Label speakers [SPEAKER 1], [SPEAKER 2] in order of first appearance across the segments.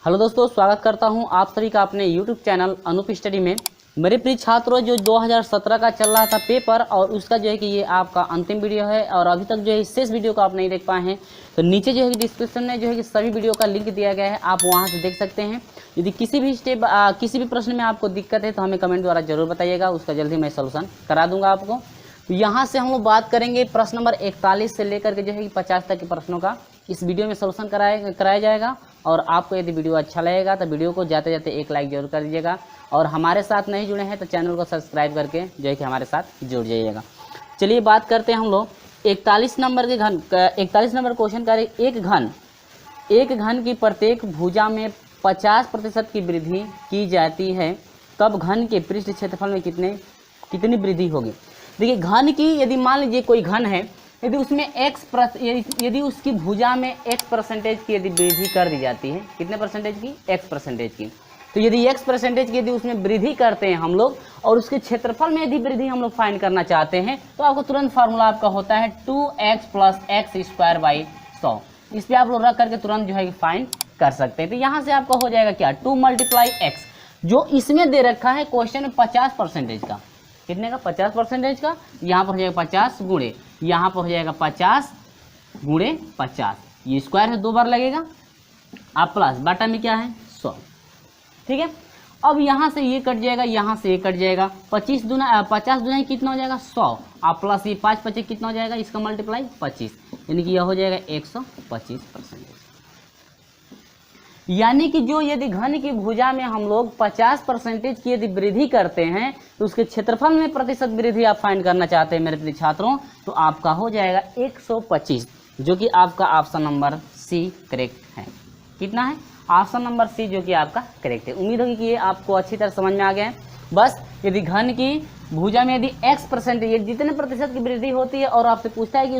[SPEAKER 1] Hello दोस्तों, स्वागत करता हूं आप सभी का अपने YouTube चैनल अनूप स्टडी में। मेरे प्रिय छात्रों, जो 2017 का चल रहा था पेपर और उसका जो है कि ये आपका अंतिम वीडियो है और अभी तक जो है शेष वीडियो को आप नहीं देख पाए हैं तो नीचे जो है कि डिस्क्रिप्शन में जो है कि सभी वीडियो का लिंक दिया गया है, आप वहां से देख सकते हैं। यदि किसी भी प्रश्न में आपको दिक्कत है तो हमें कमेंट द्वारा जरूर बताइएगा, उसका जल्दी मैं सोल्यूशन करा दूंगा आपको। तो यहाँ से हम लोग बात करेंगे प्रश्न नंबर 41 से लेकर के जो है कि 50 तक के प्रश्नों का इस वीडियो में सोल्यूशन कराया जाएगा। और आपको यदि वीडियो अच्छा लगेगा तो वीडियो को जाते जाते एक लाइक जरूर कर दीजिएगा और हमारे साथ नहीं जुड़े हैं तो चैनल को सब्सक्राइब करके जो है कि हमारे साथ जुड़ जाइएगा। चलिए बात करते हैं हम लोग 41 नंबर क्वेश्चन का। एक घन की प्रत्येक भुजा में 50% की वृद्धि की जाती है, तब घन के पृष्ठ क्षेत्रफल में कितनी वृद्धि होगी। देखिए, घन की यदि मान लीजिए कोई घन है, यदि उसमें यदि उसकी भुजा में x% की यदि वृद्धि कर दी जाती है, कितने परसेंटेज की, x% की, तो यदि x% की यदि उसमें वृद्धि करते हैं हम लोग और उसके क्षेत्रफल में यदि वृद्धि हम लोग फाइंड करना चाहते हैं तो आपको तुरंत फार्मूला आपका होता है 2x + x² 100। इस पर आप लोग रख करके तुरंत जो है फाइंड कर सकते हैं। तो यहाँ से आपका हो जाएगा क्या, 2 × x, जो इसमें दे रखा है क्वेश्चन में 50% का, कितने का, 50% का। यहाँ पर हो जाएगा 50 गुणे, यहाँ पर हो जाएगा 50 गुणे 50, ये स्क्वायर है, 2 बार लगेगा, आप प्लस बाटा में क्या है 100। ठीक है, अब यहाँ से ये कट जाएगा, यहाँ से ये कट जाएगा, 50 दूना कितना हो जाएगा 100, आप प्लस ये 5 × 25 कितना हो जाएगा, इसका मल्टीप्लाई 25, यानी कि यह हो जाएगा 125%। यानी कि जो यदि घन की भुजा में हम लोग 50% की यदि वृद्धि करते हैं तो उसके क्षेत्रफल में प्रतिशत वृद्धि आप फाइंड करना चाहते हैं मेरे प्रिय छात्रों, तो आपका हो जाएगा 125, जो कि आपका ऑप्शन नंबर सी करेक्ट है। कितना है, ऑप्शन नंबर सी जो कि आपका करेक्ट है। उम्मीद होगी कि ये आपको अच्छी तरह समझ में आ गया है। बस यदि घन की भुजा में यदि x% ये जितने प्रतिशत की वृद्धि होती है और आपसे पूछता है कि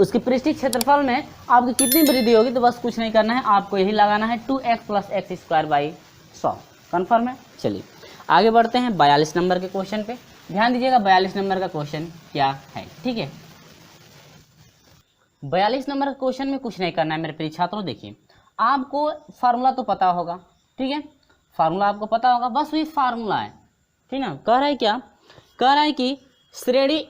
[SPEAKER 1] उसके पृष्ठीय क्षेत्रफल में आपकी कितनी वृद्धि होगी, तो बस कुछ नहीं करना है, आपको यही लगाना है 2x + x² 100। कन्फर्म है। चलिए आगे बढ़ते हैं 42 नंबर के क्वेश्चन पे। ध्यान दीजिएगा 42 नंबर का क्वेश्चन क्या है। ठीक है, 42 नंबर के क्वेश्चन में कुछ नहीं करना है मेरे प्रिय छात्रों। देखिए, आपको फार्मूला तो पता होगा, ठीक है, फार्मूला आपको पता होगा, बस वही फार्मूला है। ठीक है, कह रहा है क्या, कह रहा है कि श्रेणी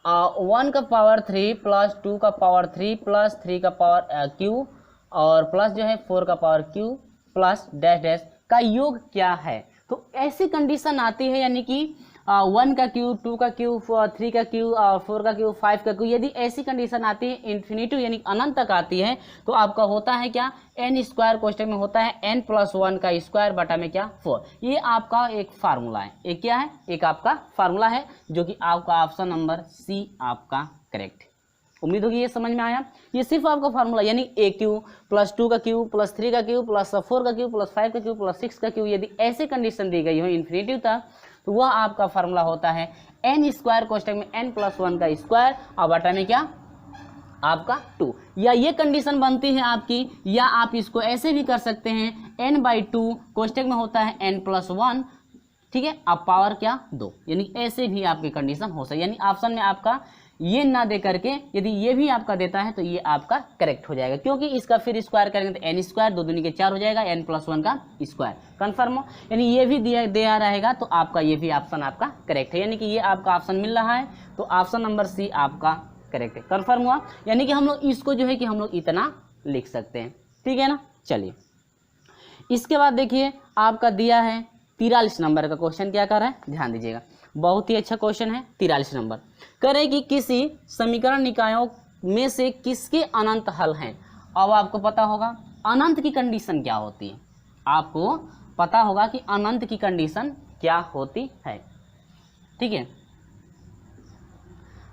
[SPEAKER 1] 1 का पावर 3 + 2 का पावर 3 + 3 का पावर q और प्लस जो है 4 का power q plus dash dash का योग क्या है। तो ऐसी कंडीशन आती है, यानी कि 1 का q, 2 का q, 3 का q और 4 का q, 5 का q, यदि ऐसी कंडीशन आती है इन्फिनिटी यानी अनंत तक आती है तो आपका होता है क्या, n² कोष्टक में होता है n + 1 का स्क्वायर बटा में क्या 4। ये आपका एक फार्मूला है, एक क्या है, एक आपका फार्मूला है, जो कि आपका ऑप्शन नंबर सी आपका करेक्ट है। उम्मीद होगी ये समझ में आया। ये सिर्फ आपका फार्मूला, यानी AQ + 2 का Q + 3 का Q + 4 का Q + 5 का Q + 6 का Q, यदि ऐसी कंडीशन दी गई हो इन्फिनिटी तक तो वह आपका फार्मूला होता है n² कोष्टक में n + 1 का स्क्वायर और बटा में क्या आपका 2। या ये कंडीशन बनती है आपकी, या आप इसको ऐसे भी कर सकते हैं n/2 कोष्टक में होता है n + 1, ठीक है, अब पावर क्या 2, यानी ऐसे भी आपकी कंडीशन हो सकती है। यानी ऑप्शन में आपका ये ना दे करके यदि ये भी आपका देता है तो ये आपका करेक्ट हो जाएगा, क्योंकि इसका फिर स्क्वायर करेंगे तो n², 2 दूनी के 4 हो जाएगा, n + 1 का स्क्वायर। कन्फर्म हो, यानी ये भी दिया रहेगा तो आपका ये भी ऑप्शन आपका करेक्ट है, यानी कि ये आपका ऑप्शन मिल रहा है तो ऑप्शन नंबर सी आपका करेक्ट है। कन्फर्म हुआ, यानी कि हम लोग इसको जो है कि हम लोग इतना लिख सकते हैं। ठीक है ना। चलिए इसके बाद देखिए आपका दिया है 43 नंबर का क्वेश्चन क्या कर रहा है, ध्यान दीजिएगा, बहुत ही अच्छा क्वेश्चन है। 43 नंबर कह रहे कि किसी समीकरण निकायों में से किसके अनंत हल हैं। अब आपको पता होगा अनंत की कंडीशन क्या होती है, आपको पता होगा कि अनंत की कंडीशन क्या होती है। ठीक है,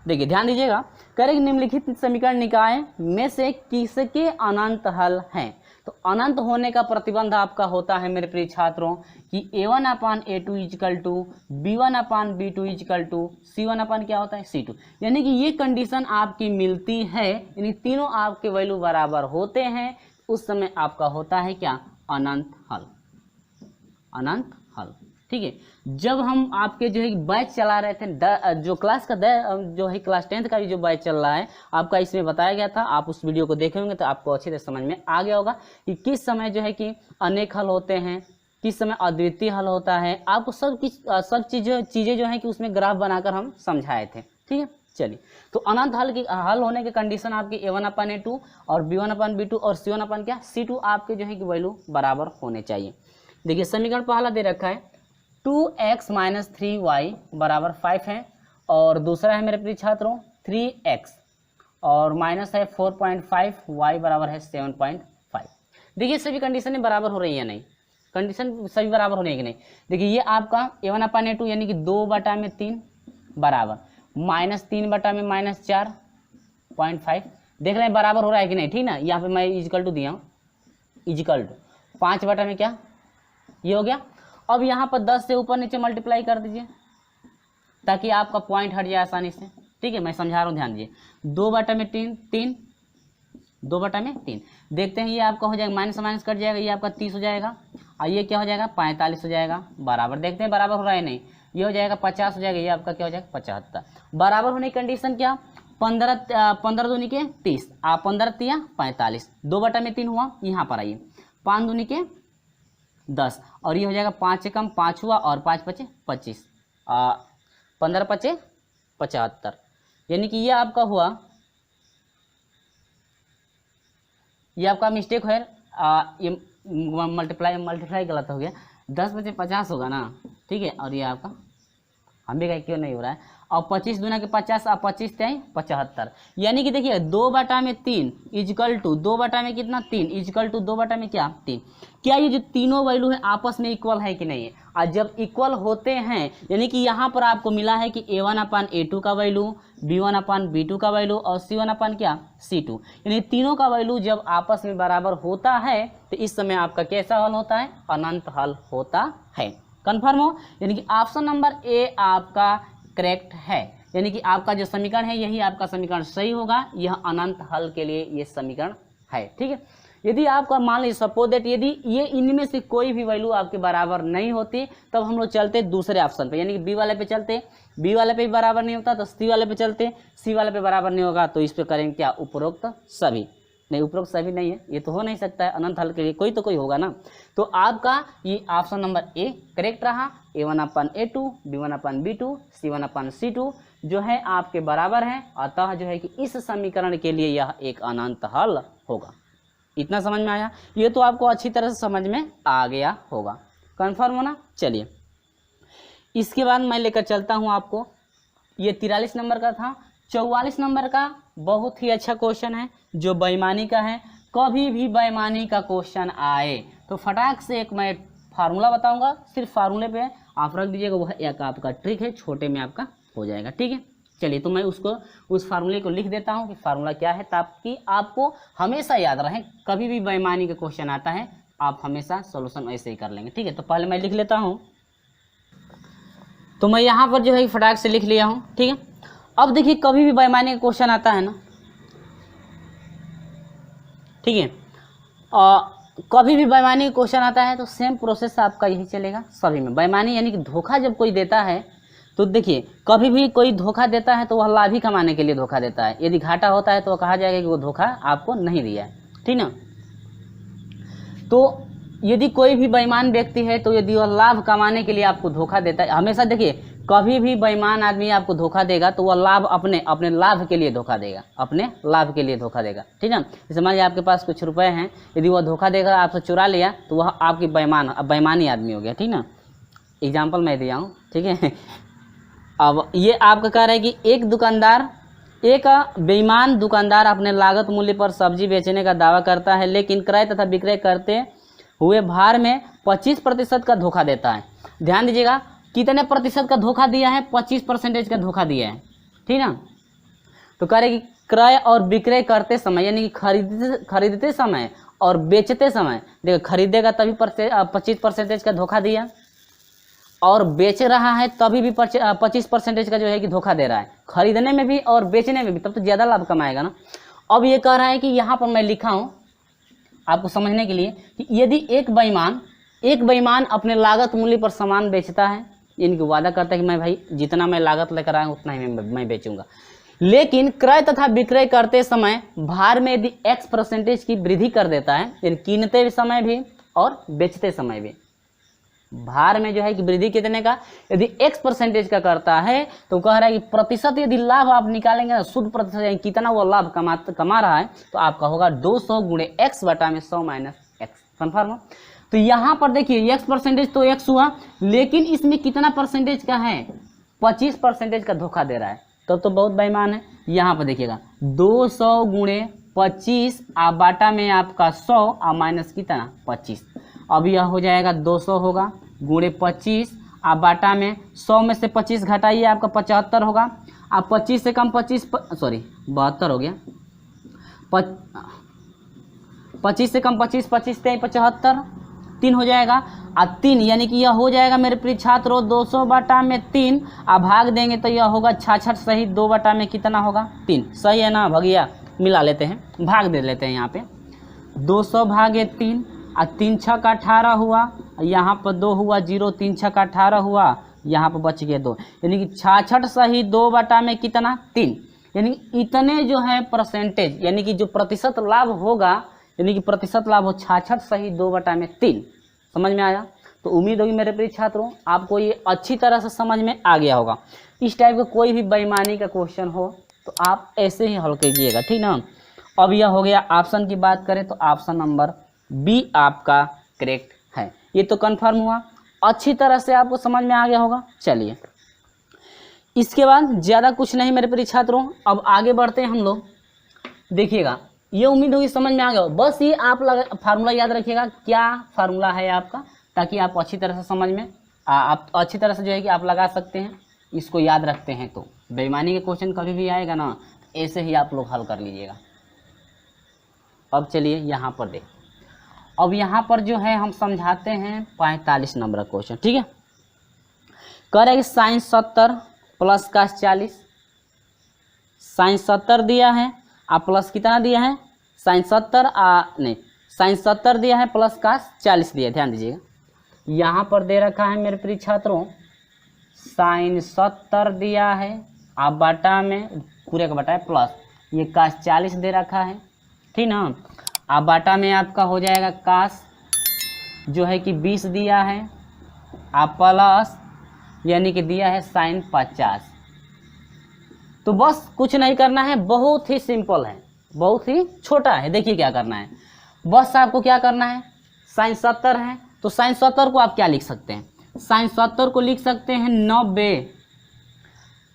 [SPEAKER 1] देखिए ध्यान दीजिएगा, कह रहे कि निम्नलिखित समीकरण निकाय में से किसके अनंत हल हैं। तो अनंत होने का प्रतिबंध आपका होता है मेरे प्रिय छात्रों कि a1/a2 = b1/b2 c1/ क्या होता है c2, यानी कि ये कंडीशन आपकी मिलती है, यानी तीनों आपके वैल्यू बराबर होते हैं, उस समय आपका होता है क्या, अनंत हल, अनंत हल। ठीक है। जब हम आपके जो है बैच चला रहे थे जो क्लास का जो है क्लास 10th का भी जो बैच चल रहा है आपका, इसमें बताया गया था, आप उस वीडियो को देखे होंगे तो आपको अच्छी तरह समझ में आ गया होगा कि किस समय जो है कि अनेक हल होते हैं, किस समय अद्वितीय हल होता है। आपको सब चीज़ें जो है कि उसमें ग्राफ बनाकर हम समझाए थे, ठीक है। चलिए, तो अनंत हल होने के कंडीशन आपके a1/a2 और b1/b2 और c1/c2 आपके जो है कि वैल्यू बराबर होने चाहिए। देखिए समीकरण पहला दे रखा है 2x - 3y बराबर 5 है, और दूसरा है मेरे प्रिय छात्रों 3x और माइनस है 4.5, y बराबर है 7.5। देखिए सभी कंडीशन बराबर हो रही है नहीं, कंडीशन सभी बराबर हो रही है कि नहीं। देखिए ये आपका a1/a2 यानी कि 2/3 बराबर -3/में -4.5, देख रहे हैं बराबर हो रहा है कि नहीं, ठीक ना। यहाँ पे मैं इजिकल टू दिया हूँ, इजिकल टू 5/, में क्या ये हो गया। अब यहाँ पर 10 से ऊपर नीचे मल्टीप्लाई कर दीजिए ताकि आपका पॉइंट हट जाए आसानी से, ठीक है। मैं समझा रहा हूँ, ध्यान दीजिए। 2/3 2/3 देखते हैं, ये आपका हो जाएगा माइनस माइनस कट जाएगा, ये आपका 30 हो जाएगा, और ये क्या हो जाएगा 45 हो जाएगा बराबर। देखते हैं बराबर हो रहा है नहीं, ये हो जाएगा 50 हो जाएगा, ये आपका क्या हो जाएगा 75। बराबर होने की कंडीशन क्या, 15 दूनी के 30, 15 तिया 45, 2/3 हुआ। यहाँ पर आइए 5 दूनी के 10, और ये हो जाएगा 5 से कम 5 हुआ, और 5 × 5 = 25, 15 × 5 = 75, यानी कि ये आपका हुआ, ये आपका मिस्टेक है, ये मल्टीप्लाई गलत हो गया, 10 × 50 होगा ना, ठीक है। और ये आपका हम भी कहीं क्यों नहीं हो रहा है, और 25 दूना के 50, 25 × 75, यानी कि देखिए 2/3 इजकल टू 2/ में कितना 3 इजकल टू 2/ में क्या 3। क्या ये जो तीनों वैल्यू है आपस में इक्वल है कि नहीं है, और जब इक्वल होते हैं यानी कि यहाँ पर आपको मिला है कि a1/a2 का वैल्यू, b1/b2 का वैल्यू और c1/c2, यानी तीनों का वैल्यू जब आपस में बराबर होता है तो इस समय आपका कैसा हल होता है, अनंत हल होता है। कन्फर्म हो, यानी कि ऑप्शन नंबर ए आपका करेक्ट है, यानी कि आपका जो समीकरण है यही आपका समीकरण सही होगा, यह अनंत हल के लिए ये समीकरण है, ठीक है। यदि आपका मान लीजिए सपोज दैट यदि ये इनमें से कोई भी वैल्यू आपके बराबर नहीं होती, तब हम लोग चलते दूसरे ऑप्शन पे, यानी कि बी वाले पे चलते, बी वाले पे भी बराबर नहीं होता तो सी वाले पे चलते, सी वाले पे बराबर नहीं होगा तो इस पे करेंगे क्या, उपरोक्त सभी। नहीं, उपरोक्त सभी नहीं है, ये तो हो नहीं सकता है, अनंत हल के लिए कोई तो कोई होगा ना। तो आपका ये ऑप्शन नंबर ए करेक्ट रहा, a1/a2, b1/b2, c1/c2 जो है आपके बराबर है, अतः जो है कि इस समीकरण के लिए यह एक अनंत हल होगा। इतना समझ में आया, ये तो आपको अच्छी तरह से समझ में आ गया होगा, कन्फर्म होना। चलिए इसके बाद मैं लेकर चलता हूँ आपको, ये 43 नंबर का था, 44 नंबर का बहुत ही अच्छा क्वेश्चन है जो बेईमानी का है। कभी भी बेईमानी का क्वेश्चन आए तो फटाक से एक मैं फार्मूला बताऊंगा, सिर्फ फार्मूले पे आप रख दीजिएगा, वह एक आपका ट्रिक है, छोटे में आपका हो जाएगा, ठीक है। चलिए तो मैं उस फार्मूले को लिख देता हूं कि फार्मूला क्या है, ताकि आपको हमेशा याद रहे, कभी भी बेईमानी का क्वेश्चन आता है आप हमेशा सॉल्यूशन ऐसे ही कर लेंगे, ठीक है। तो पहले मैं लिख लेता हूं, तो मैं यहाँ पर जो है फटाक से लिख लिया हूँ, ठीक है। अब देखिए कभी भी बेईमानी का क्वेश्चन आता है ना, ठीक है, कभी भी बेईमानी का क्वेश्चन आता है तो सेम प्रोसेस आपका यही चलेगा सभी में। बेईमानी यानी कि धोखा जब कोई देता है तो देखिए कभी भी कोई धोखा देता है तो वह लाभ ही कमाने के लिए धोखा देता है, यदि घाटा होता है तो कहा जाएगा कि वो धोखा आपको नहीं दिया है, ठीक ना। तो यदि कोई भी बेईमान व्यक्ति है तो यदि वह लाभ कमाने के लिए आपको धोखा देता है, हमेशा देखिए कभी भी बेईमान आदमी आपको धोखा देगा तो वह लाभ अपने लाभ के लिए धोखा देगा, अपने लाभ के लिए धोखा देगा, ठीक है। जैसे मान लीजिए आपके पास कुछ रुपए हैं, यदि वह धोखा देगा आपसे चुरा लिया तो वह आपकी बेईमानी आदमी हो गया, ठीक ना। एग्जाम्पल मैं दिया हूँ, ठीक है। अब ये आपका कह रहा है कि एक बेईमान दुकानदार अपने लागत मूल्य पर सब्जी बेचने का दावा करता है, लेकिन क्रय तथा विक्रय करते हुए भार में 25% का धोखा देता है। ध्यान दीजिएगा कितने प्रतिशत का धोखा दिया है, 25% का धोखा दिया है, ठीक ना। तो कह रहे कि क्रय और विक्रय करते समय यानी कि खरीदते समय और बेचते समय, देखो खरीदेगा तभी 25% का धोखा दिया, और बेच रहा है तभी भी 25% का जो है कि धोखा दे रहा है, खरीदने में भी और बेचने में भी, तब तो ज़्यादा लाभ कमाएगा ना। अब ये कह रहा है कि यहाँ पर मैं लिखा हूँ आपको समझने के लिए कि यदि एक बेईमान एक बेईमान अपने लागत मूल्य पर सामान बेचता है, यानी कि वादा करता है कि मैं भाई जितना मैं लागत लेकर आया उतना ही मैं बेचूंगा, लेकिन क्रय तथा विक्रय करते समय भार में यदि x% की वृद्धि कर देता है, यानी कीनते समय भी और बेचते समय भी भार में जो है कि वृद्धि कितने का, यदि x% का करता है तो कह रहा है कि प्रतिशत यदि लाभ आप निकालेंगे ना, शुद्ध प्रतिशत यानी कितना वो लाभ कमा रहा है, तो आपका होगा 200 गुणे x बटा में 100 माइनस एक्स। कन्फर्म। तो यहाँ पर देखिए x% तो x हुआ, लेकिन इसमें कितना परसेंटेज का है, 25% का धोखा दे रहा है, तब तो बहुत बेईमान है। यहाँ पर देखिएगा 200 गुणे 25 आप बाटा में आपका 100 और माइनस कितना 25, अब यह हो जाएगा 200 होगा गुणे 25 आप बाटा में 100 में से 25 घटाइए आपका 75 होगा, आप 25 से कम 72 हो गया, 25 से कम 25, 25 से 75, 3 हो जाएगा, और 3 यानी कि यह हो जाएगा मेरे प्रिय छात्रों 200 बटा में 3, आप भाग देंगे तो यह होगा 66 सही 2 बटा में कितना होगा 3, सही है ना भैया, मिला लेते हैं, भाग दे लेते हैं यहाँ पे 200 भागे 3 और 3 6 का 18 हुआ, यहाँ पर 2 हुआ 0, 3 6 का 18 हुआ, यहाँ पर बच गया 2, यानी कि 66 सही 2 बटा में कितना 3, यानी इतने जो है परसेंटेज यानी कि जो प्रतिशत लाभ होगा, यानी कि प्रतिशत लाभ हो 66 सही 2 बटा में 3। समझ में आया? तो उम्मीद होगी मेरे प्रिय छात्रों आपको ये अच्छी तरह से समझ में आ गया होगा। इस टाइप का कोई भी बेईमानी का क्वेश्चन हो तो आप ऐसे ही हल कीजिएगा, ठीक ना। अब यह हो गया ऑप्शन की बात करें तो ऑप्शन नंबर बी आपका करेक्ट है। ये तो कंफर्म हुआ, अच्छी तरह से आपको समझ में आ गया होगा। चलिए इसके बाद ज़्यादा कुछ नहीं मेरे प्रिय छात्रों, अब आगे बढ़ते हैं हम लोग। देखिएगा ये उम्मीद होगी समझ में आ गया, बस ये आप फार्मूला याद रखिएगा, क्या फार्मूला है आपका, ताकि आप अच्छी तरह से समझ में आप अच्छी तरह से जो है कि आप लगा सकते हैं, इसको याद रखते हैं तो बेईमानी के क्वेश्चन कभी भी आएगा ना ऐसे ही आप लोग हल कर लीजिएगा। अब चलिए यहाँ पर देख, अब यहाँ पर जो है हम समझाते हैं 45 नंबर का क्वेश्चन, ठीक है। कह रहे साइन 70 प्लस का 40, साइन 70 दिया है और प्लस कितना दिया है साइन 70 नहीं साइन 70 दिया है प्लस का 40 दिया है। ध्यान दीजिएगा यहाँ पर दे रखा है मेरे प्रिय छात्रों साइन 70 दिया है, आप बटा में पूरे का बटा है प्लस ये कास 40 दे रखा है, ठीक ना। आप बाटा में आपका हो जाएगा कास जो है कि 20 दिया है, आप प्लस यानी कि दिया है साइन 50। तो बस कुछ नहीं करना है, बहुत ही सिंपल है, बहुत ही छोटा है। देखिए क्या करना है, बस आपको क्या करना है, साइन 70 है तो साइन 70 को आप क्या लिख सकते हैं, साइन 70 को लिख सकते हैं 90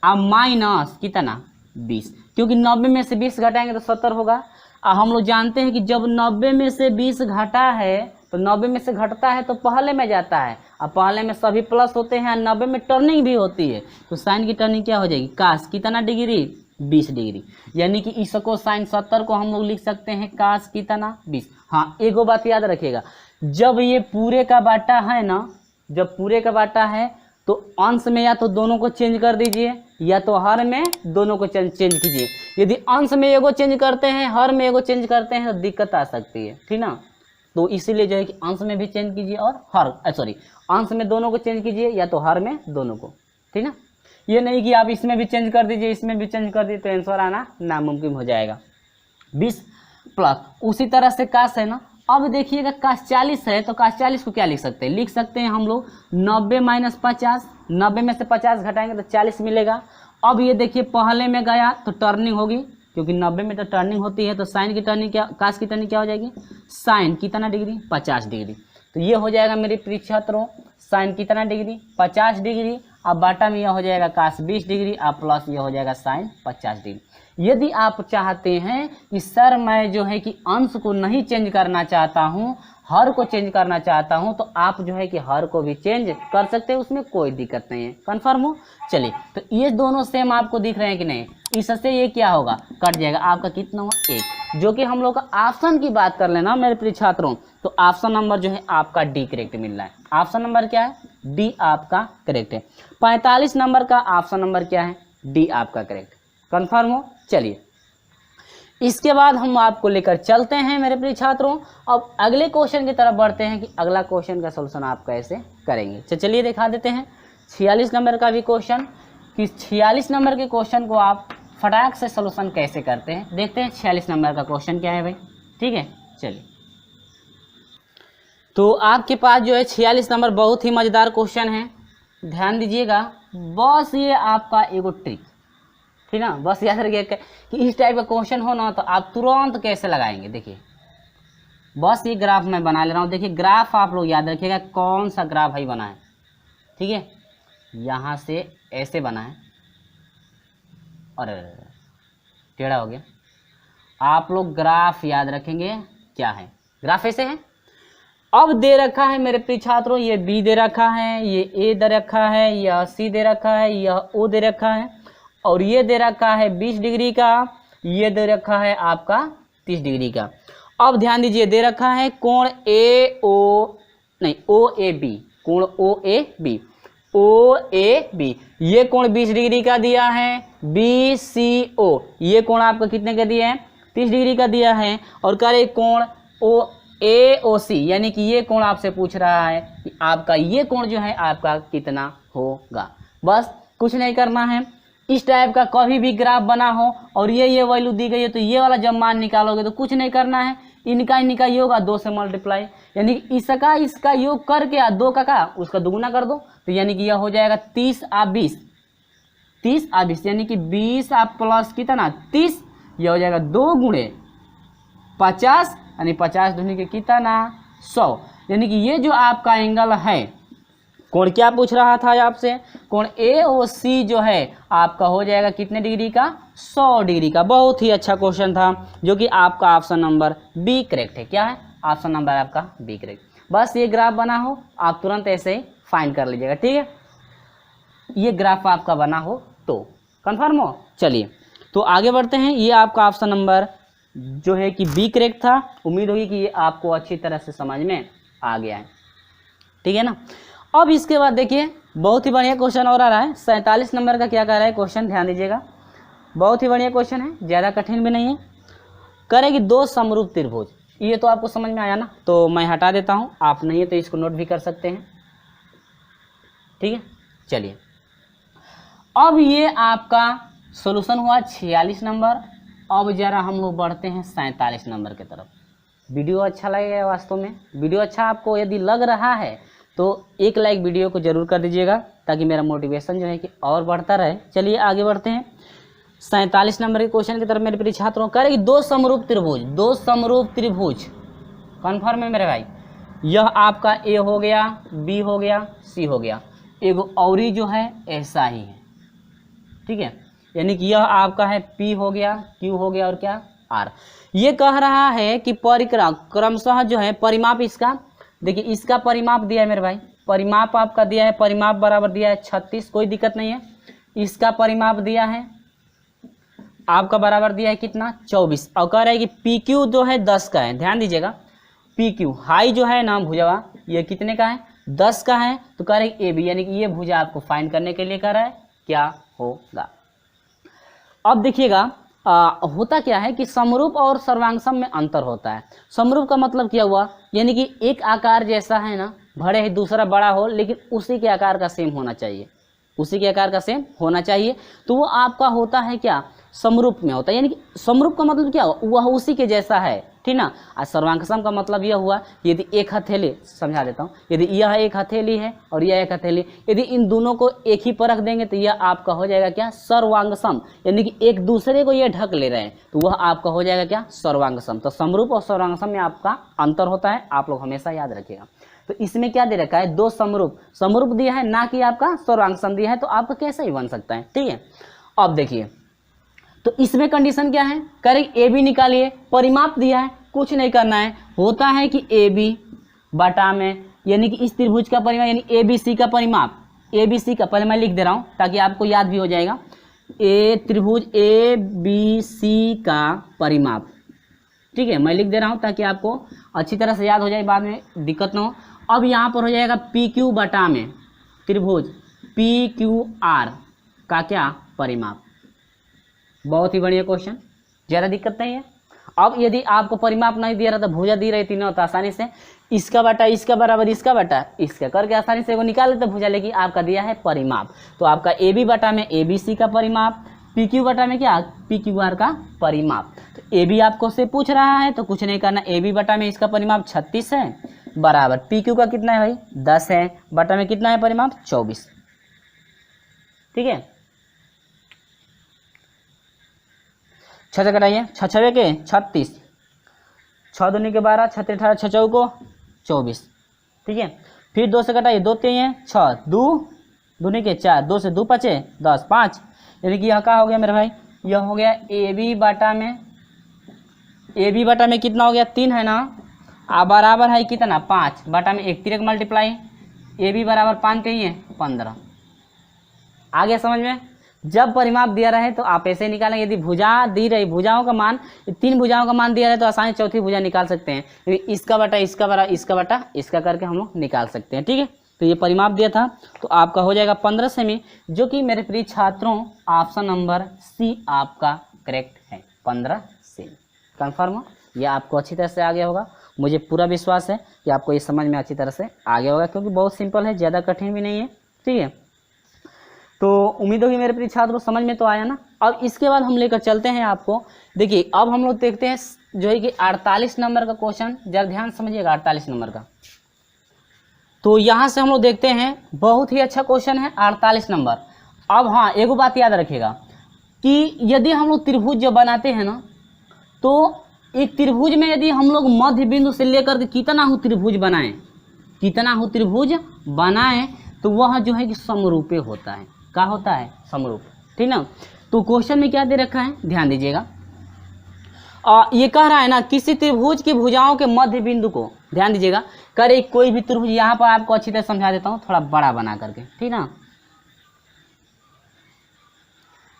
[SPEAKER 1] अब माइनस कितना 20, क्योंकि 90 में से 20 घटाएंगे तो 70 होगा। और हम लोग जानते हैं कि जब 90 में से 20 घटा है तो 90 में से घटता है तो पहले में जाता है, और पहले में सभी प्लस होते हैं, 90 में टर्निंग भी होती है, तो साइन की टर्निंग क्या हो जाएगी कास कितना डिग्री 20 डिग्री, यानी कि इसको साइन 70 को हम लोग लिख सकते हैं कास कितना 20। हाँ एक बात याद रखिएगा, जब ये पूरे का बाटा है ना, जब पूरे का बाटा है तो अंश में या तो दोनों को चेंज कर दीजिए या तो हर में दोनों को चेंज कीजिए। यदि अंश में एगो चेंज करते हैं हर में एगो चेंज करते हैं तो दिक्कत आ सकती है, ठीक ना। तो इसीलिए जो है कि अंश में भी चेंज कीजिए और अंश में दोनों को चेंज कीजिए या तो हर में दोनों को, ठीक ना। ये नहीं कि आप इसमें भी चेंज कर दीजिए इसमें भी चेंज कर दीजिए तो आंसर आना नामुमकिन हो जाएगा। 20 प्लस उसी तरह से कास है ना, अब देखिएगा कास 40 है तो कास 40 को क्या लिख सकते हैं, लिख सकते हैं हम लोग 90 माइनस 50, 90 में से 50 घटाएंगे तो 40 मिलेगा। अब ये देखिए पहले में गया तो टर्निंग होगी, क्योंकि 90 में तो टर्निंग होती है, तो साइन की टर्निंग क्या कास की टर्निंग क्या हो जाएगी साइन कितना डिग्री 50 डिग्री। तो ये हो जाएगा मेरे प्रिय छात्रों साइन कितना डिग्री 50 डिग्री, अब बाटा में यह हो जाएगा कास 20 डिग्री, अब प्लस यह हो जाएगा साइन 50 डिग्री। यदि आप चाहते हैं कि सर मैं जो है कि अंश को नहीं चेंज करना चाहता हूं हर को चेंज करना चाहता हूं, तो आप जो है कि हर को भी चेंज कर सकते हैं, उसमें कोई दिक्कत नहीं है। कंफर्म हो? चलिए तो ये दोनों सेम आपको दिख रहे हैं कि नहीं, इससे ये क्या होगा कट जाएगा, आपका कितना हुआ 1, जो कि हम लोग का ऑप्शन की बात कर लेना मेरे प्रिय छात्रों, तो ऑप्शन नंबर जो है आपका डी करेक्ट मिल रहा है। ऑप्शन नंबर क्या है डी आपका करेक्ट है। 45 नंबर का ऑप्शन नंबर क्या है डी आपका करेक्ट। कंफर्म हो? चलिए इसके बाद हम आपको लेकर चलते हैं मेरे प्रिय छात्रों। अब अगले क्वेश्चन की तरफ बढ़ते हैं कि अगला क्वेश्चन का सॉल्यूशन आप कैसे करेंगे। तो चलिए दिखा देते हैं 46 नंबर का भी क्वेश्चन, कि 46 नंबर के क्वेश्चन को आप फटाक से सॉल्यूशन कैसे करते हैं। देखते हैं 46 नंबर का क्वेश्चन क्या है भाई। ठीक है, चलिए। तो आपके पास जो है 46 नंबर बहुत ही मज़ेदार क्वेश्चन है, ध्यान दीजिएगा। बस ये आपका एगो ट्रिक, ठीक ना, बस याद रखिएगा कि इस टाइप का क्वेश्चन हो ना तो आप तुरंत कैसे लगाएंगे। देखिए बस ये ग्राफ मैं बना ले रहा हूँ। देखिए ग्राफ आप लोग याद रखिएगा कौन सा ग्राफ भाई बना है। ठीक है, यहाँ से ऐसे बना है और टेढ़ा हो गया। आप लोग ग्राफ याद रखेंगे क्या है, ग्राफ ऐसे है। अब दे रखा है मेरे प्रिय छात्रों, ये बी दे रखा है, ये ए दे रखा है, यह सी दे रखा है, यह ओ दे रखा है, और ये दे रखा है 20 डिग्री का, ये दे रखा है आपका 30 डिग्री का। अब ध्यान दीजिए दे रखा है कोण ओ ए बी, कोण ओ ए बी, ये कोण 20 डिग्री का दिया है। बी सी ओ, ये कोण आपका कितने का दिया है, 30 डिग्री का दिया है। और करे कोण ओ ए ओ सी, यानी कि ये कोण आपसे पूछ रहा है कि आपका ये कोण जो है आपका कितना होगा। बस कुछ नहीं करना है, इस टाइप का कभी भी ग्राफ बना हो और ये वैल्यू दी गई है तो ये वाला जब मान निकालोगे तो कुछ नहीं करना है, इनका योग 2 से मल्टीप्लाई, यानी कि इसका योग करके 2 का उसका दुगुना कर दो, तो यानी कि यह हो जाएगा 30 और 20, यानी कि 20 आप प्लस कितना 30, यह हो जाएगा 2 गुणे 50, यानी 50 दूनी के कितना 100, यानी कि ये जो आपका एंगल है, कोण क्या पूछ रहा था आपसे, कोण ए ओ सी जो है आपका हो जाएगा कितने डिग्री का, 100 डिग्री का। बहुत ही अच्छा क्वेश्चन था जो कि आपका ऑप्शन नंबर बी करेक्ट है। क्या है, ऑप्शन नंबर आपका बी करेक्ट। बस ये ग्राफ बना हो आप तुरंत ऐसे ही फाइंड कर लीजिएगा। ठीक है, ये ग्राफ आपका बना हो तो कंफर्म हो। चलिए तो आगे बढ़ते हैं। ये आपका ऑप्शन नंबर जो है कि बी करेक्ट था। उम्मीद होगी कि ये आपको अच्छी तरह से समझ में आ गया है। ठीक है ना। अब इसके बाद देखिए बहुत ही बढ़िया क्वेश्चन और आ रहा है। 47 नंबर का क्या कह रहा है क्वेश्चन, ध्यान दीजिएगा। बहुत ही बढ़िया क्वेश्चन है, ज़्यादा कठिन भी नहीं है। करेगी 2 समरूप त्रिभुज, ये तो आपको समझ में आया ना, तो मैं हटा देता हूँ, आप नहीं है तो इसको नोट भी कर सकते हैं। ठीक है, चलिए अब ये आपका सॉल्यूशन हुआ 46 नंबर। अब जरा हम लोग बढ़ते हैं 47 नंबर की तरफ। वीडियो अच्छा लगेगा, वास्तव में वीडियो अच्छा आपको यदि लग रहा है तो एक लाइक वीडियो को जरूर कर दीजिएगा ताकि मेरा मोटिवेशन जो है कि और बढ़ता रहे। चलिए आगे बढ़ते हैं 47 नंबर के क्वेश्चन की तरफ मेरे प्रिय छात्रों। करेगी 2 समरूप त्रिभुज, कन्फर्म है मेरे भाई। यह आपका ए हो गया, बी हो गया, सी हो गया, एगो औरी जो है ऐसा ही है। ठीक है, यानी कि यह आपका है पी हो गया, क्यू हो गया और क्या आर। ये कह रहा है कि परिक्रम क्रमशः जो है परिमाप इसका, देखिए इसका परिमाप दिया है मेरे भाई, परिमाप आपका दिया है, परिमाप बराबर दिया है 36, कोई दिक्कत नहीं है। इसका परिमाप दिया है आपका बराबर दिया है कितना 24, और कह रहा है कि पी क्यू जो है 10 का है। ध्यान दीजिएगा पी क्यू हाई जो है ना भुजा, ये कितने का है 10 का है। तो कह रहे हैं ए बी, यानी कि ये भुजा आपको फाइंड करने के लिए कह रहा है क्या होगा। अब देखिएगा होता क्या है कि समरूप और सर्वांगसम में अंतर होता है। समरूप का मतलब क्या हुआ, यानी कि एक आकार जैसा है ना, भले ही दूसरा बड़ा हो लेकिन उसी के आकार का सेम होना चाहिए, उसी के आकार का सेम होना चाहिए, तो वो आपका होता है क्या समरूप में होता है। यानी कि समरूप का मतलब क्या हुआ, वह उसी के जैसा है, ठीक ना। और सर्वांगसम का मतलब यह हुआ यदि एक हथेली, समझा देता हूँ, यदि यह एक हथेली है और यह एक हथेली, यदि इन दोनों को एक ही पर रख देंगे तो यह आपका हो जाएगा क्या सर्वांगसम, यानी कि एक दूसरे को यह ढक ले रहे हैं तो वह आपका हो जाएगा क्या सर्वांगसम। तो समरूप और सर्वांगसम में आपका अंतर होता है, आप लोग हमेशा याद रखिएगा। तो इसमें क्या दे रखा है 2 समरूप दिया है, ना कि आपका सर्वांगसम दिया है, तो आपका कैसे ही बन सकता है। ठीक है, अब देखिए तो इसमें कंडीशन क्या है, करेक्ट ए बी निकालिए, परिमाप दिया है, कुछ नहीं करना है, होता है कि ए बी बटा में, यानी कि इस त्रिभुज का परिमाप, यानी ए बी सी का परिमाप, ए बी सी का, पहले मैं लिख दे रहा हूँ ताकि आपको याद भी हो जाएगा, त्रिभुज ए बी सी का परिमाप। ठीक है, मैं लिख दे रहा हूँ ताकि आपको अच्छी तरह से याद हो जाए, बाद में दिक्कत ना हो। अब यहाँ पर हो जाएगा पी क्यू बटा में त्रिभुज पी क्यू आर का क्या परिमाप। बहुत ही बढ़िया क्वेश्चन, ज़्यादा दिक्कत नहीं है। अब यदि आपको परिमाप नहीं दिया रहा तो भुजा दी रही थी ना, तो आसानी से इसका बटा इसका बराबर इसका बटा इसका करके आसानी से वो निकाल लेते भुजा, लेकिन आपका दिया है परिमाप। तो आपका ए बी बटा में ए बी सी का परिमाप, पी क्यू बटा में क्या पी क्यू आर का परिमाप। तो ए बी आपको से पूछ रहा है तो कुछ नहीं करना, ए बी बटा में इसका परिमाप 36 है बराबर पी क्यू का कितना है भाई 10 है, बटा में कितना है परिमाप 24। ठीक है, 6 से कटाइए, 6 छवे के 36, 6 दूनी के 12, 6 18, 6 चौको 24। ठीक है, फिर 2 से कटाइए, 2 3 है 6, 2 दूनी के 4, 2 से 2 5 10 5, यानी कि यह क्या हो गया मेरे भाई, यह हो गया ए बी बटा में कितना हो गया 3 है ना, बराबर है कितना 5 बटा में 1 3 मल्टीप्लाई ए बी बराबर 5 कही है 15। आ गया समझ में। जब परिमाप दिया रहे तो आप ऐसे निकालेंगे, यदि भुजा दी रही भुजाओं का मान 3 भुजाओं का मान दिया रहे तो आसानी चौथी भुजा निकाल सकते हैं, इसका बटा इसका बराबर इसका बटा इसका करके हम लोग निकाल सकते हैं। ठीक है, तो ये परिमाप दिया था तो आपका हो जाएगा 15 सेमी, जो कि मेरे प्रिय छात्रों ऑप्शन नंबर सी आपका करेक्ट है, 15 सेमी कन्फर्म हो। यह आपको अच्छी तरह से आ गया होगा, मुझे पूरा विश्वास है कि आपको ये समझ में अच्छी तरह से आ गया होगा, क्योंकि बहुत सिंपल है, ज़्यादा कठिन भी नहीं है। ठीक है, तो उम्मीद होगी मेरे प्रिय छात्रों समझ में तो आया ना। अब इसके बाद हम लेकर चलते हैं आपको, देखिए अब हम लोग देखते हैं जो है कि 48 नंबर का क्वेश्चन, जरा ध्यान समझिएगा 48 नंबर का। तो यहाँ से हम लोग देखते हैं, बहुत ही अच्छा क्वेश्चन है 48 नंबर। अब हाँ एक बात याद रखिएगा कि यदि हम लोग त्रिभुज जब बनाते हैं ना, तो एक त्रिभुज में यदि हम लोग मध्य बिंदु से लेकर के कितना हो त्रिभुज बनाएं तो वह जो है कि समरूपे होता है। क्या होता है? समरूप। ठीक ना। तो क्वेश्चन में क्या दे रखा है ध्यान दीजिएगा, ये कह रहा है ना किसी त्रिभुज की भुजाओं के मध्य बिंदु को, ध्यान दीजिएगा, करे कोई भी त्रिभुज, यहाँ पर आपको अच्छी तरह समझा देता हूँ थोड़ा बड़ा बना करके, ठीक ना।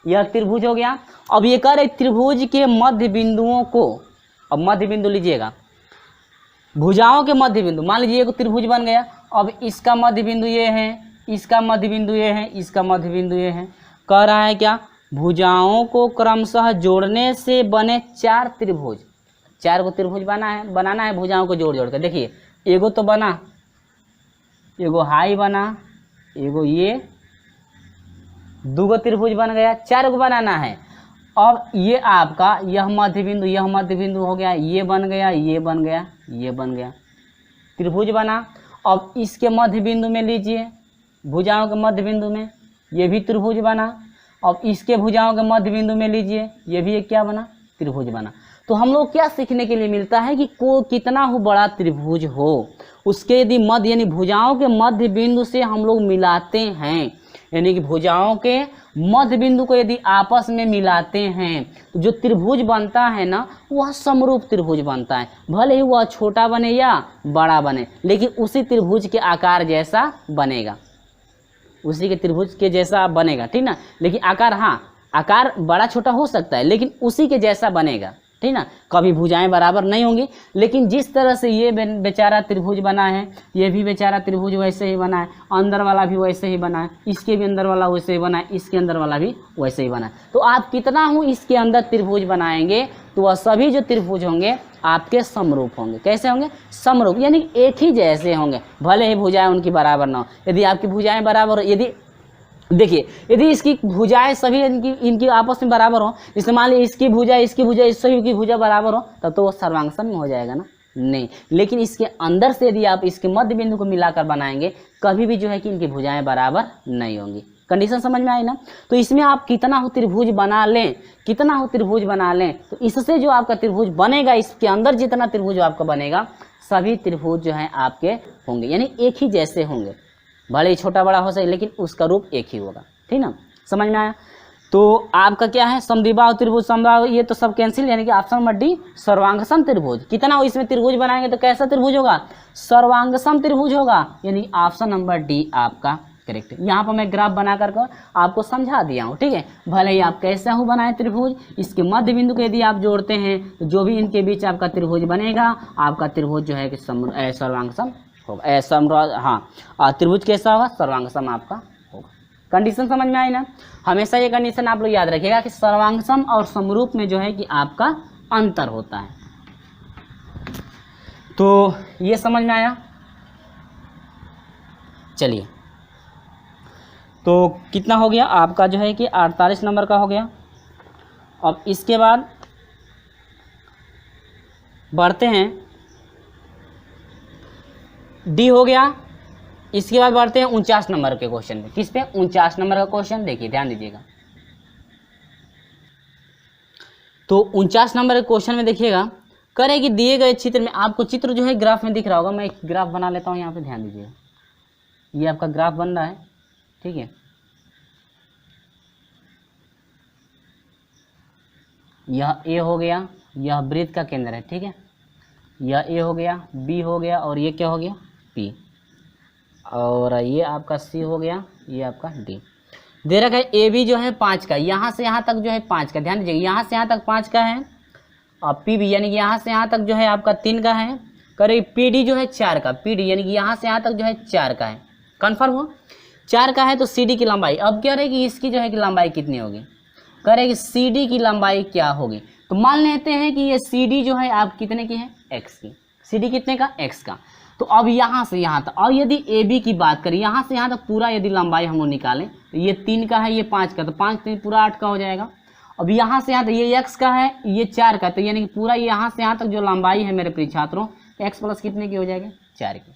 [SPEAKER 1] यह त्रिभुज हो गया। अब ये कह रहे त्रिभुज के मध्य बिंदुओं को, अब मध्य बिंदु लीजिएगा, भुजाओं के मध्य बिंदु, मान लीजिए एक त्रिभुज बन गया, अब इसका मध्य बिंदु ये है, इसका मध्य बिंदु ये है, इसका मध्य बिंदु ये है। कह रहा है क्या, भुजाओं को क्रमशः जोड़ने से बने 4 त्रिभुज, 4 को त्रिभुज बनाना है भुजाओं को जोड़ जोड़ कर। देखिए एगो तो बना, एगो हाई बना, एगो ये 2 त्रिभुज बन गया, 4 को बनाना है। अब ये आपका यह मध्य बिंदु हो गया, ये बन गया, ये बन गया, ये बन गया, त्रिभुज बना। अब इसके मध्य बिंदु में लीजिए, भुजाओं के मध्य बिंदु में ये भी त्रिभुज बना। अब इसके भुजाओं के मध्य बिंदु में लीजिए, ये भी एक क्या बना, त्रिभुज बना। तो हम लोग क्या सीखने के लिए मिलता है कि को कितना हो बड़ा त्रिभुज हो, उसके यदि मध्य यानी भुजाओं के मध्य बिंदु से हम लोग मिलाते हैं, यानी कि भुजाओं के मध्य बिंदु को यदि आपस में मिलाते हैं तो जो त्रिभुज बनता है ना वह समरूप त्रिभुज बनता है। भले ही वह छोटा बने या बड़ा बने, लेकिन उसी त्रिभुज के आकार जैसा बनेगा, उसी के त्रिभुज के जैसा बनेगा, ठीक ना। लेकिन आकार, हाँ आकार बड़ा छोटा हो सकता है, लेकिन उसी के जैसा बनेगा, ठीक ना। कभी भुजाएं बराबर नहीं होंगी, लेकिन जिस तरह से ये बेचारा त्रिभुज बना है, ये भी बेचारा त्रिभुज वैसे ही बना है, अंदर वाला भी वैसे ही बना है, इसके भी अंदर वाला वैसे ही बना है, इसके अंदर वाला भी वैसे ही बना है। तो आप कितना हो इसके अंदर त्रिभुज बनाएंगे तो वह सभी जो त्रिभुज होंगे आपके समरूप होंगे। कैसे होंगे? समरूप, यानी एक ही जैसे होंगे, भले ही भुजाएं उनकी बराबर ना हो। यदि आपकी भुजाएं बराबर, यदि देखिए यदि इसकी भुजाएं सभी इनकी आपस में बराबर हो, जैसे मान लीजिए इसकी भुजा इस सभी की भुजा बराबर हो, तब तो वो सर्वांगसम में हो जाएगा ना, नहीं। लेकिन इसके अंदर से यदि आप इसके मध्य बिंदु को मिलाकर बनाएंगे, कभी भी जो है कि इनकी भुजाएं बराबर नहीं होंगी। कंडीशन समझ में आई ना। तो इसमें आप कितना हो त्रिभुज बना लें, तो इससे जो आपका त्रिभुज बनेगा, इसके अंदर जितना त्रिभुज आपका बनेगा, सभी त्रिभुज जो है आपके होंगे, यानी एक ही जैसे होंगे, भले ही छोटा बड़ा हो सके, लेकिन उसका रूप एक ही होगा, ठीक ना। समझ में आया। तो आपका क्या है, समद्विबाहु त्रिभुज, समबाहु, ये तो सब कैंसिल, यानी कि ऑप्शन नंबर डी सर्वांगसम त्रिभुज। कितना हो इसमें त्रिभुज बनाएंगे तो कैसा त्रिभुज होगा, सर्वांगसम त्रिभुज होगा, यानी ऑप्शन नंबर डी आपका करेक्ट। यहाँ पर मैं ग्राफ बना करके आपको समझा दिया हूँ, ठीक है। भले ही आप कैसा हो बनाए त्रिभुज, इसके मध्य बिंदु को यदि आप जोड़ते हैं तो जो भी इनके बीच आपका त्रिभुज बनेगा, आपका त्रिभुज जो है कि सर्वांगसम होगा। हाँ, त्रिभुज कैसा होगा, सर्वांगसम आपका होगा। कंडीशन समझ में आई ना। हमेशा ये कंडीशन आप लोग याद रखिएगा कि सर्वांग सम और समरूप में जो है कि आपका अंतर होता है। तो ये समझ में आया। चलिए, तो कितना हो गया आपका जो है कि 48 नंबर का हो गया। अब इसके बाद बढ़ते हैं, डी हो गया। इसके बाद बढ़ते हैं 49 नंबर के क्वेश्चन पे। किस पे? 49 नंबर का क्वेश्चन देखिए, ध्यान दीजिएगा। तो 49 नंबर के क्वेश्चन में देखिएगा, करें कि दिए गए चित्र में, आपको चित्र जो है ग्राफ में दिख रहा होगा, मैं एक ग्राफ बना लेता हूँ यहाँ पे, ध्यान दीजिएगा। ये आपका ग्राफ बन रहा है, ठीक है। यह ए हो गया, यह वृत्त का केंद्र है, ठीक है। यह ए हो गया, बी हो गया, और ये क्या हो गया? पी। और ये आपका सी हो गया, ये आपका डी। दे रखा है ए बी जो है 5 का, यहाँ से यहाँ तक जो है 5 का, ध्यान दीजिएगा, यहाँ से यहाँ तक 5 का है। और पी बी यानी कि यहाँ से यहाँ तक जो है आपका 3 का है। करीब पी डी जो है 4 का, पी डी यानी कि यहाँ से यहाँ तक जो है 4 का है। कन्फर्म हो? 4 का है तो सी डी की लंबाई, अब क्या रहेगी इसकी जो है कि लंबाई कितनी होगी? करेगी सी डी की लंबाई क्या होगी? तो मान लेते हैं कि ये सी डी जो है आप कितने की है? एक्स की। सी डी कितने का? एक्स का। तो अब यहाँ से यहाँ तक, और यदि ए बी की बात करें, यहाँ से यहाँ तक पूरा यदि लंबाई हम लोग निकालें, तो ये 3 का है, ये 5 का, तो 5 3 पूरा 8 का हो जाएगा। अब यहाँ से यहाँ तक ये x का है, ये 4 का, तो यानी कि पूरा यहाँ से यहाँ तक जो लंबाई है मेरे प्रिय छात्रों, x प्लस कितने की हो जाएगी? 4 की,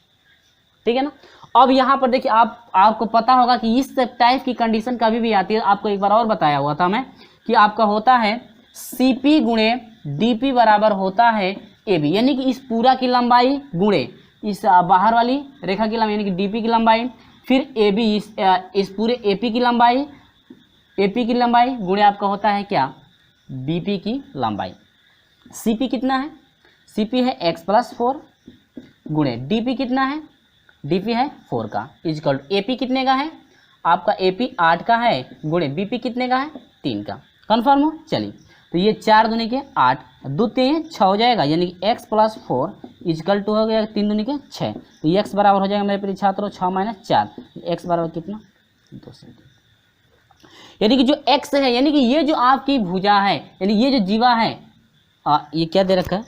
[SPEAKER 1] ठीक है ना। अब यहाँ पर देखिए, आपको पता होगा कि इस टाइप की कंडीशन कभी भी आती है। आपको एक बार और बताया हुआ था मैं कि आपका होता है CP गुणे DP बराबर होता है AB, यानी कि इस पूरा की लंबाई गुणे इस बाहर वाली रेखा की लंबाई यानी कि DP की लंबाई, फिर AB इस पूरे AP की लंबाई, AP की लंबाई गुणे आपका होता है क्या? BP की लंबाई। CP कितना है? CP है x प्लस 4 गुणे DP कितना है? DP है 4 का, इजकल AP कितने का है? आपका AP 8 का है गुणे BP कितने का है? 3 का। कन्फर्म हो? चलिए, तो ये 4 दूनी के 8, 2 3 6 हो जाएगा, यानी कि x प्लस 4 इजकल टू हो गया 3 दूनी के 6, तो ये x बराबर हो जाएगा मेरे प्रिय छात्रों 6 माइनस 4, x बराबर कितना? 2 सेंटीमीटर। यानी कि जो x है, यानी कि ये जो आपकी भुजा है, यानी ये जो जीवा है, ये क्या दे रखा है?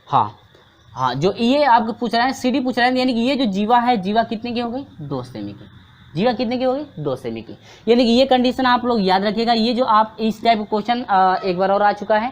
[SPEAKER 1] हाँ, जो ये आपको पूछ रहा है सी डी पूछ रहा है, यानी कि ये जो जीवा है, जीवा कितने की हो गई? 2 सेमी की। जीवा कितने की हो गई? 2 सेमी की। यानी कि ये कंडीशन आप लोग याद रखिएगा। ये जो आप इस टाइप का क्वेश्चन एक बार और आ चुका है,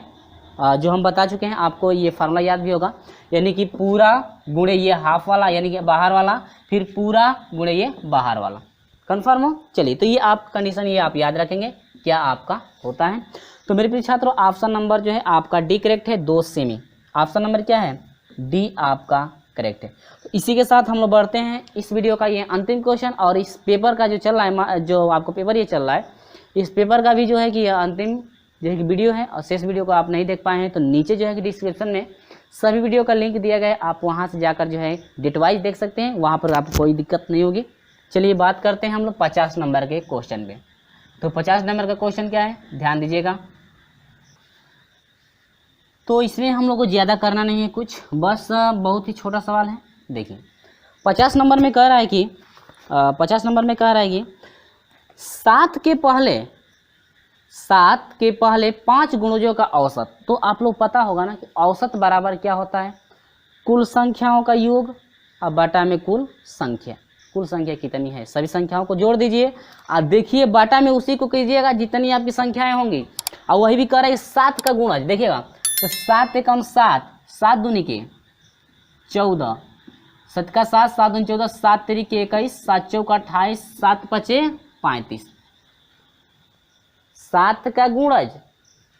[SPEAKER 1] जो हम बता चुके हैं आपको, ये फार्मूला याद भी होगा, यानी कि पूरा गुणे ये हाफ वाला यानी कि बाहर वाला, फिर पूरा गुणे ये बाहर वाला। कन्फर्म हो? चलिए, तो ये आप कंडीशन ये आप याद रखेंगे क्या आपका होता है। तो मेरे प्रिय छात्रों, ऑप्शन नंबर जो है आपका डी करेक्ट है, 2 सेमी। ऑप्शन नंबर क्या है? डी आपका करेक्ट है। तो इसी के साथ हम लोग बढ़ते हैं इस वीडियो का ये अंतिम क्वेश्चन, और इस पेपर का जो चल रहा है, जो आपको पेपर ये चल रहा है, इस पेपर का भी जो है कि अंतिम जो है कि वीडियो है, और शेष वीडियो को आप नहीं देख पाए हैं तो नीचे जो है कि डिस्क्रिप्शन में सभी वीडियो का लिंक दिया गया है, आप वहाँ से जाकर जो है डेट वाइज देख सकते हैं, वहाँ पर आपको कोई दिक्कत नहीं होगी। चलिए बात करते हैं हम लोग 50 नंबर के क्वेश्चन पे। तो 50 नंबर का क्वेश्चन क्या है, ध्यान दीजिएगा। तो इसमें हम लोग को ज़्यादा करना नहीं है कुछ, बस बहुत ही छोटा सवाल है। देखिए 50 नंबर में कह रहा है कि 50 नंबर में कह रहा है कि 7 के पहले 5 गुणजों का औसत। तो आप लोग पता होगा ना कि औसत बराबर क्या होता है? कुल संख्याओं का योग और बाटा में कुल संख्या। कुल संख्या कितनी है, सभी संख्याओं को जोड़ दीजिए और देखिए बाटा में उसी को कीजिएगा जितनी आपकी संख्याएं होंगी। और वही भी कह रहा है 7 का गुणज, देखिएगा तो 7 एकम 7, 7 दूनी के 14, 7 का 7, 7 दूनी 14, 7 तेरी के 21, 7 चौका 28, 7 पचे 35। 7 का गुणज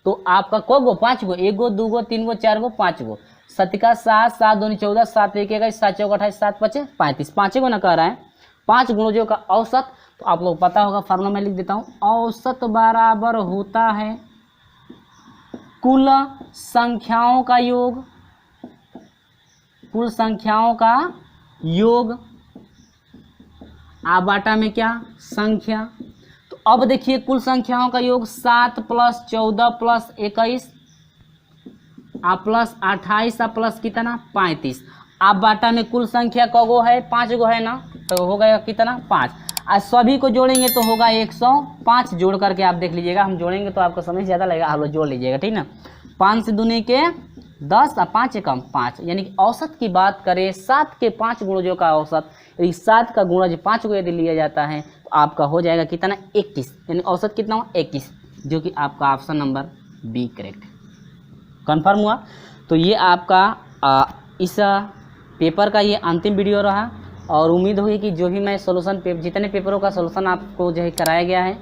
[SPEAKER 1] तो आपका को गो 5 गो, 1 गो 2 गो 3 गो 4 गो 5 गो। 7 का 7, 7 दूनी 14, 7 तेरी के 21, 7 चौका 28, 7 पचे 35, 5 गो ना कह रहा है। 5 गुणजों का औसत, तो आप लोग पता होगा, फार्मूला मैं लिख देता हूँ। औसत बराबर होता है कुल संख्याओं का योग, कुल संख्याओं का योग बाटा में क्या? संख्या। तो अब देखिए कुल संख्याओं का योग 7 प्लस 14 प्लस 21 प्लस 28 प्लस कितना? 35। बाटा में कुल संख्या कगो है? 5 गो है ना, तो हो गया कितना? 5। सभी को जोड़ेंगे तो होगा 105। जोड़ करके आप देख लीजिएगा, हम जोड़ेंगे तो आपको समय ज़्यादा लगेगा, आप लोग जोड़ लीजिएगा, ठीक ना। 5 से दूनी के 10 और 5 से कम 5, यानी कि औसत की बात करें 7 के 5 गुणजों का औसत, यदि 7 का गुणज 5 को यदि लिया जाता है तो आपका हो जाएगा कितना 21, यानी औसत कितना हुआ 21, जो कि आपका option number B correct confirm हुआ। तो ये आपका इस पेपर का ये अंतिम वीडियो रहा, और उम्मीद होगी कि जो भी मैं जितने पेपरों का सोल्यूशन आपको जो है कराया गया है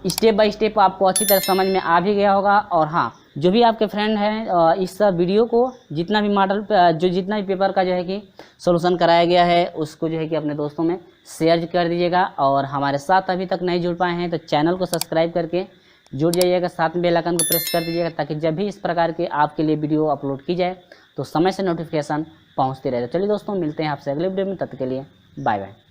[SPEAKER 1] स्टेप बाय स्टेप आपको अच्छी तरह समझ में आ भी गया होगा। और हाँ, जो भी आपके फ्रेंड हैं इस वीडियो को जितना भी पेपर का जो है कि सोल्यूशन कराया गया है उसको जो है कि अपने दोस्तों में शेयर कर दीजिएगा। और हमारे साथ अभी तक नहीं जुड़ पाए हैं तो चैनल को सब्सक्राइब करके जुड़ जाइएगा, साथ में बेल आइकन को प्रेस कर दीजिएगा, ताकि जब भी इस प्रकार के आपके लिए वीडियो अपलोड की जाए तो समय से नोटिफिकेशन पहुंचते रहे। चलिए दोस्तों, मिलते हैं आपसे अगले वीडियो में, तब तक के लिए बाय बाय।